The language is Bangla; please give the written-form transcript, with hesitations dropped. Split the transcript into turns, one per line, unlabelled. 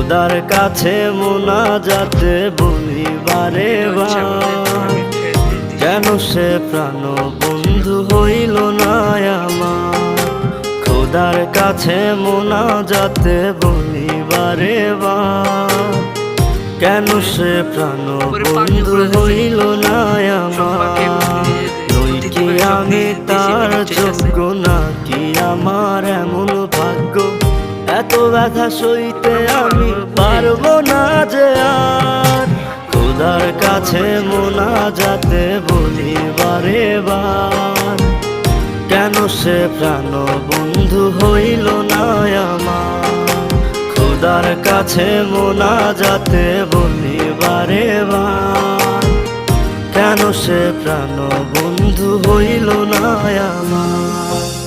খোদার কাছে মোনাজাতে বলি বারে বার, কেন সে প্রাণ বন্ধু হইল না আমার। খোদার কাছে মোনাজাতে বলি বারে বার, কেন সে প্রাণ বন্ধু হইল না আমার। নই কি আমি তার যোগ্য, নাকি আমার এমন ভাগ্য, এত ব্যথা সইতে আমি পারবো না যে আর। খোদার কাছে মোনাজাতে বলি বারে বার, কেন সে প্রাণ বন্ধু হইল না আমার। খোদার কাছে মোনাজাতে বলি বারে বার, কেন সে প্রাণ বন্ধু হইল না আমার।